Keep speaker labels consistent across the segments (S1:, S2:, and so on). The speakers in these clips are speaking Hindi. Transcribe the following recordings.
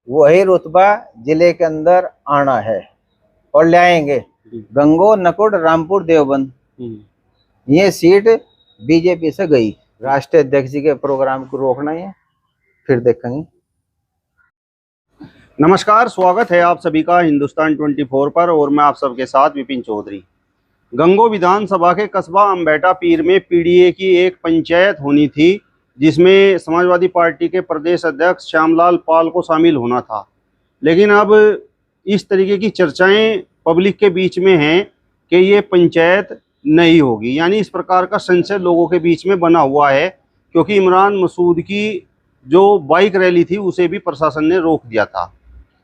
S1: वही रुतबा जिले के अंदर आना है और ले आएंगे। गंगो, नकुड़, रामपुर, देवबंद, ये सीट बीजेपी से गई। राष्ट्रीय अध्यक्ष जी के प्रोग्राम को रोकना है, फिर देखेंगे।
S2: नमस्कार, स्वागत है आप सभी का हिंदुस्तान 24 पर और मैं आप सबके साथ विपिन चौधरी। गंगो विधानसभा के कस्बा अम्बेटा पीर में पीडीए की एक पंचायत होनी थी, जिसमें समाजवादी पार्टी के प्रदेश अध्यक्ष श्यामलाल पाल को शामिल होना था। लेकिन अब इस तरीके की चर्चाएं पब्लिक के बीच में हैं कि ये पंचायत नहीं होगी, यानी इस प्रकार का संशय लोगों के बीच में बना हुआ है, क्योंकि इमरान मसूद की जो बाइक रैली थी उसे भी प्रशासन ने रोक दिया था।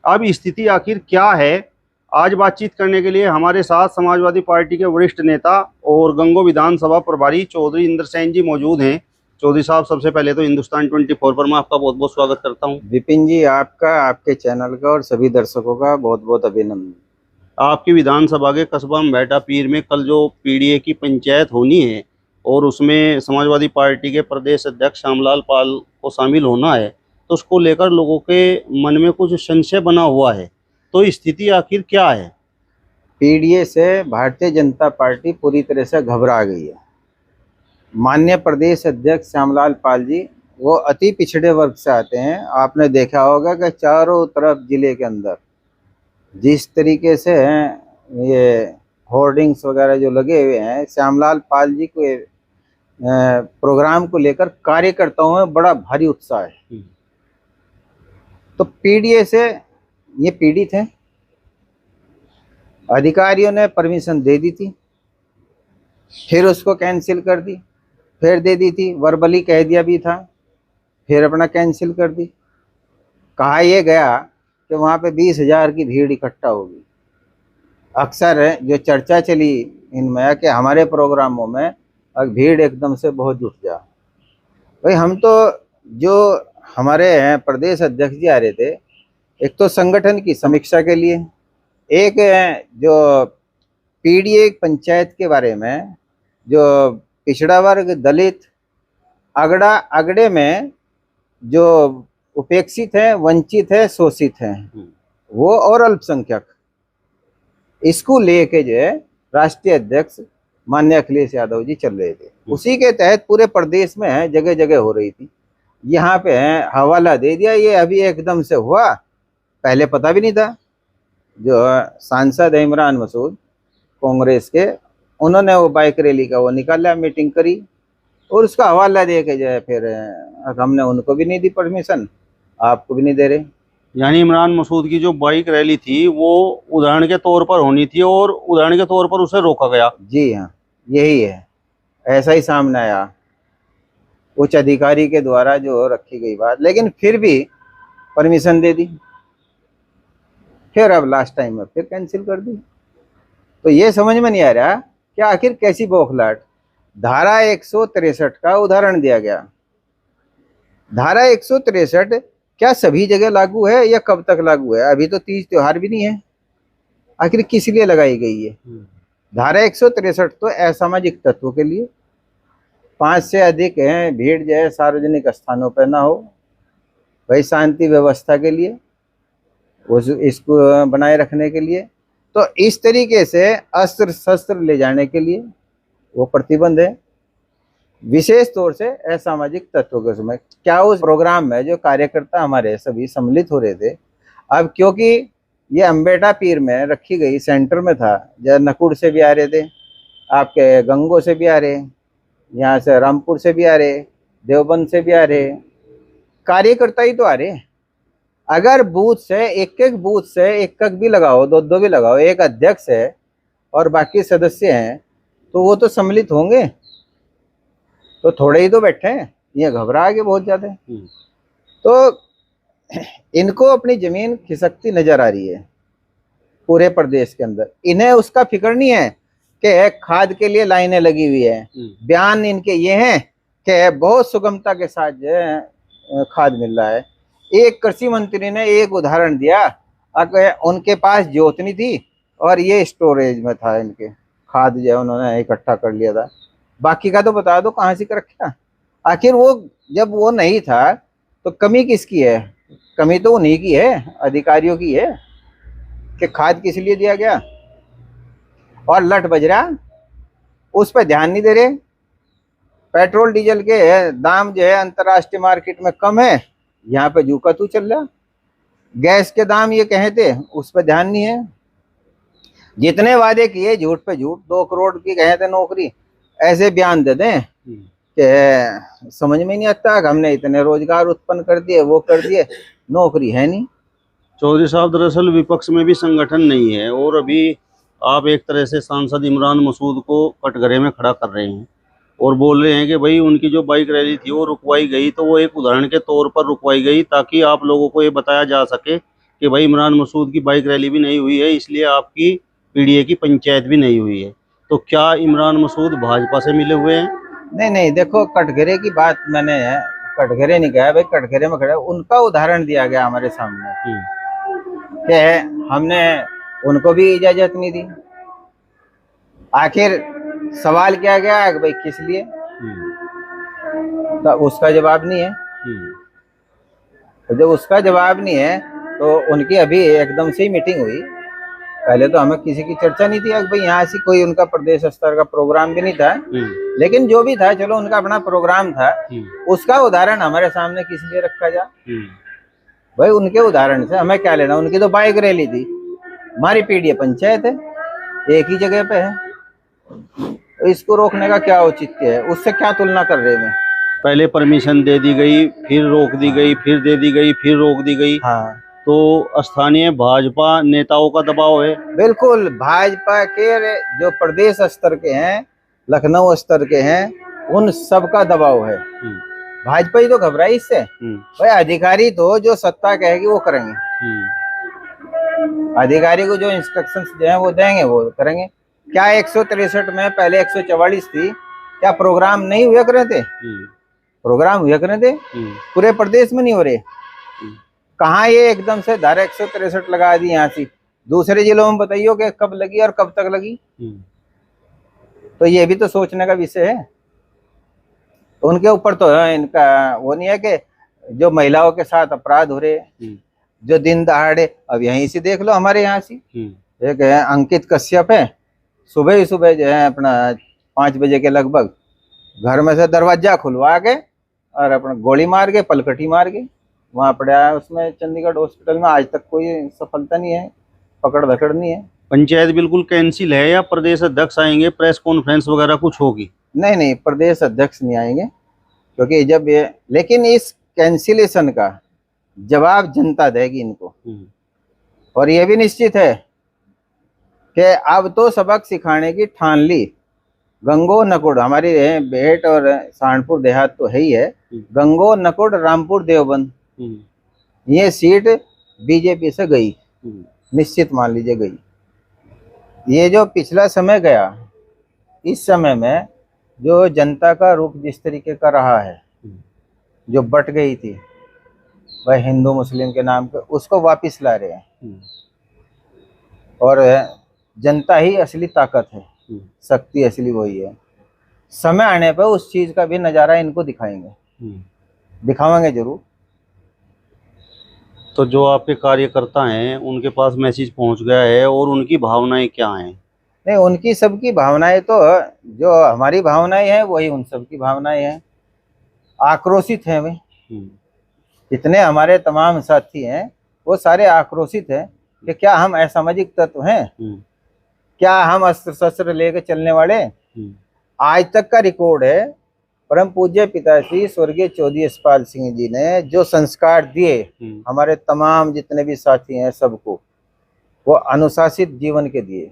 S2: अब स्थिति आखिर क्या है, आज बातचीत करने के लिए हमारे साथ समाजवादी पार्टी के वरिष्ठ नेता और गंगो विधानसभा प्रभारी चौधरी इंद्र सेन जी मौजूद हैं। चौधरी साहब, सबसे पहले तो हिंदुस्तान 24 पर मैं आपका बहुत बहुत स्वागत करता हूं।
S1: विपिन जी, आपका, आपके चैनल का और सभी दर्शकों का बहुत बहुत अभिनंदन।
S2: आपकी विधानसभा के कस्बा अम्बेटा पीर में कल जो पीडीए की पंचायत होनी है और उसमें समाजवादी पार्टी के प्रदेश अध्यक्ष श्यामलाल पाल को शामिल होना है, तो उसको लेकर लोगों के मन में कुछ संशय बना हुआ है, तो स्थिति आखिर क्या है?
S1: पीडीए से भारतीय जनता पार्टी पूरी तरह से घबरा गई है। माननीय प्रदेश अध्यक्ष श्यामलाल पाल जी वो अति पिछड़े वर्ग से आते हैं। आपने देखा होगा कि चारों तरफ जिले के अंदर जिस तरीके से ये होर्डिंग्स वगैरह जो लगे हुए हैं, श्यामलाल पाल जी के प्रोग्राम को लेकर कार्यकर्ताओं में बड़ा भारी उत्साह है। तो पीडीए से ये पीड़ित हैं। अधिकारियों ने परमिशन दे दी थी, फिर उसको कैंसिल कर दी, फिर दे दी थी, वर्बली कह दिया भी था, फिर अपना कैंसिल कर दी। कहा यह गया कि वहाँ पे 20,000 की भीड़ इकट्ठा होगी। अक्सर जो चर्चा चली इनमें कि हमारे प्रोग्रामों में भीड़ एकदम से बहुत जुट जा। भाई, हम तो जो हमारे प्रदेश अध्यक्ष जी आ रहे थे, एक तो संगठन की समीक्षा के लिए, एक जो पीडीए पंचायत के बारे में, जो पिछड़ा वर्ग, दलित, अगड़े में जो उपेक्षित है, वंचित है, शोषित हैं, वो और अल्पसंख्यक, इसको लेके जो है राष्ट्रीय अध्यक्ष माननीय अखिलेश यादव जी चल रहे थे। उसी के तहत पूरे प्रदेश में जगह जगह हो रही थी। यहाँ पे हवाला दे दिया, ये अभी एकदम से हुआ, पहले पता भी नहीं था। जो सांसद है इमरान मसूद कांग्रेस के, उन्होंने वो बाइक रैली का वो निकाला, मीटिंग करी और उसका हवाला दे के जो है फिर हमने उनको भी नहीं दी परमिशन, आपको भी नहीं दे रहे।
S2: यानी इमरान मसूद की जो बाइक रैली थी वो उदाहरण के तौर पर होनी थी और उदाहरण के तौर पर उसे रोका गया।
S1: जी हाँ, यही है, ऐसा ही सामने आया उच्च अधिकारी के द्वारा जो रखी गई बात, लेकिन फिर भी परमिशन दे दी, फिर अब लास्ट टाइम में फिर कैंसिल कर दी। तो ये समझ में नहीं आ रहा कि आखिर कैसी बौखलाहट। धारा 163 का उदाहरण दिया गया। धारा 163 क्या सभी जगह लागू है या कब तक लागू है? अभी तो तीज त्योहार भी नहीं है, आखिर किस लिए लगाई गई है? धारा 163 तो असामाजिक तत्वों के लिए, 5 से अधिक है भीड़ जो है सार्वजनिक स्थानों पर ना हो, भाई शांति व्यवस्था के लिए, इसको बनाए रखने के लिए। तो इस तरीके से अस्त्र शस्त्र ले जाने के लिए वो प्रतिबंध है, विशेष तौर से असामाजिक तत्वों के समय। क्या उस प्रोग्राम में जो कार्यकर्ता हमारे सभी सम्मिलित हो रहे थे, अब क्योंकि ये अम्बेटा पीर में रखी गई, सेंटर में था, जहाँ नकुड़ से भी आ रहे थे, आपके गंगो से भी आ रहे, यहाँ से रामपुर से भी आ रहे, देवबंद से भी आ रहे, कार्यकर्ता ही तो आ रहे। अगर बूथ से एक बूथ से एक भी लगाओ, दो भी लगाओ, एक अध्यक्ष है और बाकी सदस्य हैं, तो वो तो सम्मिलित होंगे, तो थोड़े ही तो बैठे हैं, ये घबरा के बहुत ज्यादा। तो इनको अपनी जमीन खिसकती नजर आ रही है पूरे प्रदेश के अंदर। इन्हें उसका फिक्र नहीं है कि खाद के लिए लाइनें लगी हुई है। बयान इनके ये हैं कि बहुत सुगमता के साथ जो है खाद मिल रहा है। एक कृषि मंत्री ने एक उदाहरण दिया, उनके पास जोतनी थी और ये स्टोरेज में था, इनके खाद जो है उन्होंने इकट्ठा कर लिया था, बाकी का तो बता दो कहाँ से कर रखा। आखिर वो जब वो नहीं था तो कमी किसकी है? कमी तो उन्हीं की है, अधिकारियों की है कि खाद किस लिए दिया गया, और लट बज रहा, उस पर ध्यान नहीं दे रहे। पेट्रोल डीजल के दाम जो है अंतर्राष्ट्रीय मार्केट में कम है, यहाँ पे जूका तू चल रहा। गैस के दाम ये कहे थे, उस पर ध्यान नहीं है। जितने वादे किए झूठ पे झूठ, 2 करोड़ की कहे थे नौकरी, ऐसे बयान दे दें कि समझ में नहीं आता कि हमने इतने रोजगार उत्पन्न कर दिए, वो कर दिए, नौकरी है नहीं।
S2: चौधरी साहब, दरअसल विपक्ष में भी संगठन नहीं है और अभी आप एक तरह से सांसद इमरान मसूद को कटघरे में खड़ा कर रहे हैं और बोल रहे हैं कि भाई उनकी जो बाइक रैली थी वो रुकवाई गई, तो वो एक उदाहरण के तौर पर रुकवाई गई ताकि आप लोगों को ये बताया जा सके कि भाई इमरान मसूद की बाइक रैली भी नहीं हुई है, इसलिए आपकी पीडीए की पंचायत भी नहीं हुई है। तो क्या इमरान मसूद भाजपा से मिले हुए हैं?
S1: नहीं नहीं, देखो कटघरे की बात मैंने कटघरे नहीं कहा भाई, कटघरे में खड़े उनका उदाहरण दिया गया हमारे सामने कि हमने उनको भी इजाजत नहीं दी। आखिर सवाल किया गया कि भाई किस लिए, तो उसका जवाब नहीं है। तो जब उसका जवाब नहीं है तो उनकी अभी एकदम से ही मीटिंग हुई, पहले तो हमें किसी की चर्चा नहीं थी कि भाई यहाँ से कोई उनका प्रदेश स्तर का प्रोग्राम भी नहीं था, लेकिन जो भी था चलो उनका अपना प्रोग्राम था, उसका उदाहरण हमारे सामने किस लिए रखा जाए। भाई उनके उदाहरण से हमें क्या लेना, उनकी तो बाइक रैली थी, हमारी पीडीए पंचायत है, एक ही जगह पे है, तो इसको रोकने का क्या औचित्य है, उससे क्या तुलना कर रहे हैं।
S2: पहले परमिशन दे दी गई, फिर रोक दी गई, फिर दे दी गई, फिर रोक दी गई।
S1: हाँ,
S2: तो स्थानीय भाजपा नेताओं का दबाव है।
S1: बिल्कुल, भाजपा के जो प्रदेश स्तर के हैं, लखनऊ स्तर के हैं, उन सबका दबाव है। भाजपा ही तो घबराई इससे। भाई अधिकारी तो जो सत्ता कहेगी वो करेंगे, अधिकारी को जो इंस्ट्रक्शंस जो है वो देंगे, वो करेंगे। क्या 163 में पहले 144 थी, क्या प्रोग्राम नहीं हुआ करे थे? प्रोग्राम हुआ करे थे, पूरे प्रदेश में नहीं हो रहे। कहाँ ये एकदम से धारा 163 लगा दी यहाँ से, दूसरे जिलों में बताइयो कि कब लगी और कब तक लगी। तो ये भी तो सोचने का विषय है। उनके ऊपर तो इनका वो नहीं है कि जो महिलाओं के साथ अपराध हो रहे, जो दिन दहाड़े, अब यहीं से देख लो हमारे यहाँ से एक है अंकित कश्यप है, सुबह ही सुबह जो है अपना 5 बजे के लगभग घर में से दरवाजा खुलवा के और अपना गोली मार के, पलकटी मार के वहां पड़ा है उसमें चंडीगढ़ हॉस्पिटल में। आज तक कोई सफलता नहीं है, पकड़ धकड़ नहीं है।
S2: पंचायत बिल्कुल कैंसिल है या प्रदेश अध्यक्ष आएंगे, प्रेस कॉन्फ्रेंस वगैरह कुछ होगी?
S1: नहीं नहीं, प्रदेश अध्यक्ष नहीं आएंगे, क्योंकि जब ये, लेकिन इस कैंसिलेशन का जवाब जनता देगी इनको। और ये भी निश्चित है कि अब तो सबक सिखाने की ठान ली। गंगो नकुड़ हमारी बेहट और सहारनपुर देहात तो है ही है, गंगो नकुड़ रामपुर देवबंद ये सीट बीजेपी से गई, निश्चित मान लीजिए गई। ये जो पिछला समय गया, इस समय में जो जनता का रुख जिस तरीके का रहा है, जो बट गई थी वह हिंदू मुस्लिम के नाम पे, उसको वापस ला रहे हैं। और जनता ही असली ताकत है, शक्ति असली वही है। समय आने पर उस चीज का भी नजारा इनको दिखाएंगे, दिखावाएंगे जरूर।
S2: तो जो आपके कार्यकर्ता हैं उनके पास मैसेज पहुंच गया है और उनकी भावनाएं क्या हैं?
S1: नहीं, उनकी सबकी भावनाएं तो जो हमारी भावनाएं हैं वही उन सबकी भावनाएं हैं। आक्रोशित हैं वे, जितने हमारे तमाम साथी हैं वो सारे आक्रोशित हैं कि क्या हम असामाजिक तत्व हैं, क्या हम अस्त्र शस्त्र लेकर चलने वाले। आज तक का रिकॉर्ड है, परम पूज्य पिताश्री स्वर्गीय चौधरी यशपाल सिंह जी ने जो संस्कार दिए हमारे तमाम जितने भी साथी हैं सबको, वो अनुशासित जीवन के दिए।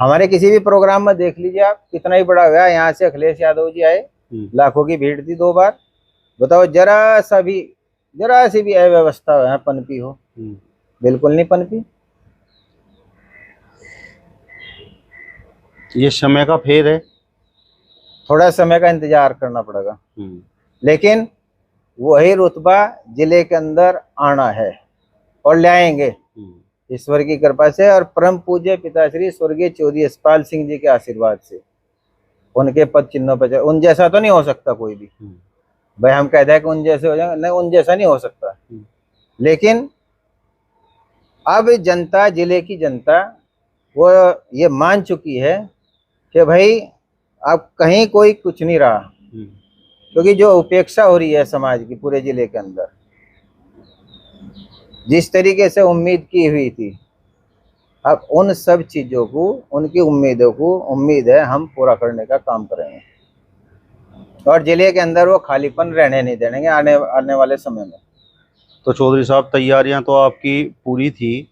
S1: हमारे किसी भी प्रोग्राम में देख लीजिए आप, कितना ही बड़ा हुआ, यहाँ से अखिलेश यादव जी आए, लाखों की भीड़ थी 2 बार। बताओ जरा सी भी अव्यवस्था है पनपी हो? बिल्कुल नहीं पनपी।
S2: ये समय का फेर है,
S1: थोड़ा समय का इंतजार करना पड़ेगा, लेकिन वही रुतबा जिले के अंदर आना है और ले आएंगे ईश्वर की कृपा से और परम पूज्य पिताश्री स्वर्गीय चौधरी यशपाल सिंह जी के आशीर्वाद से। उनके पद चिन्हों पर उन जैसा तो नहीं हो सकता कोई भी। भाई हम कहते हैं कि उन जैसे हो जाएंगे, नहीं, उन जैसा नहीं हो सकता। लेकिन अब जनता, जिले की जनता वो ये मान चुकी है कि भाई अब कहीं कोई कुछ नहीं रहा, क्योंकि जो उपेक्षा हो रही है समाज की पूरे जिले के अंदर, जिस तरीके से उम्मीद की हुई थी, अब उन सब चीजों को, उनकी उम्मीदों को, उम्मीद है हम पूरा करने का काम करेंगे और जिले के अंदर वो खालीपन रहने नहीं देंगे आने वाले समय में।
S2: तो चौधरी साहब, तैयारियां तो आपकी पूरी थी,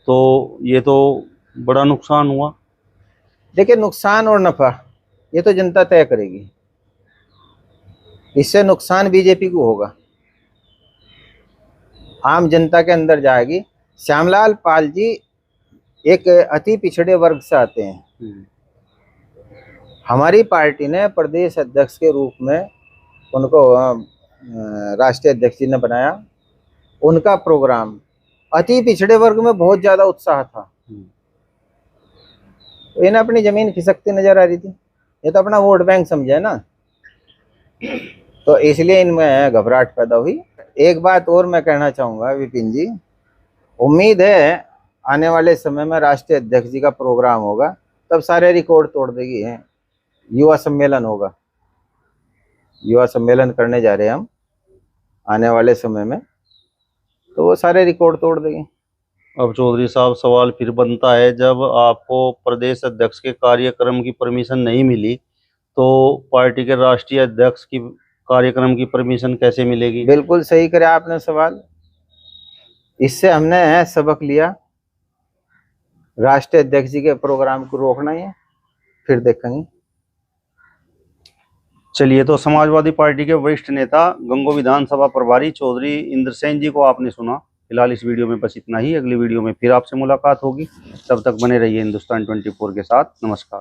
S2: तो ये तो बड़ा नुकसान हुआ।
S1: देखिए, नुकसान और नफा ये तो जनता तय करेगी। इससे नुकसान बीजेपी को होगा, आम जनता के अंदर जाएगी। श्यामलाल पाल जी एक अति पिछड़े वर्ग से आते हैं। हमारी पार्टी ने प्रदेश अध्यक्ष के रूप में उनको राष्ट्रीय अध्यक्ष जी ने बनाया। उनका प्रोग्राम अति पिछड़े वर्ग में बहुत ज्यादा उत्साह था, तो इन्हें अपनी जमीन खिसकती नजर आ रही थी। ये तो अपना वोट बैंक समझे ना, तो इसलिए इनमें घबराहट पैदा हुई। एक बात और मैं कहना चाहूंगा विपिन जी, उम्मीद है आने वाले समय में राष्ट्रीय अध्यक्ष जी का प्रोग्राम होगा, तब सारे रिकॉर्ड तोड़ देगी है। युवा सम्मेलन होगा, युवा सम्मेलन करने जा रहे हैं हम आने वाले समय में, तो वो सारे रिकॉर्ड तोड़ देंगे।
S2: अब चौधरी साहब, सवाल फिर बनता है, जब आपको प्रदेश अध्यक्ष के कार्यक्रम की परमिशन नहीं मिली, तो पार्टी के राष्ट्रीय अध्यक्ष की कार्यक्रम की परमिशन कैसे मिलेगी?
S1: बिल्कुल सही करे आपने सवाल। इससे हमने सबक लिया, राष्ट्रीय अध्यक्ष जी के प्रोग्राम को रोकना है, फिर देखेंगे।
S2: चलिए, तो समाजवादी पार्टी के वरिष्ठ नेता, गंगो विधानसभा प्रभारी चौधरी इंद्रसेन जी को आपने सुना। फिलहाल इस वीडियो में बस इतना ही। अगली वीडियो में फिर आपसे मुलाकात होगी, तब तक बने रहिए हिंदुस्तान 24 के साथ। नमस्कार।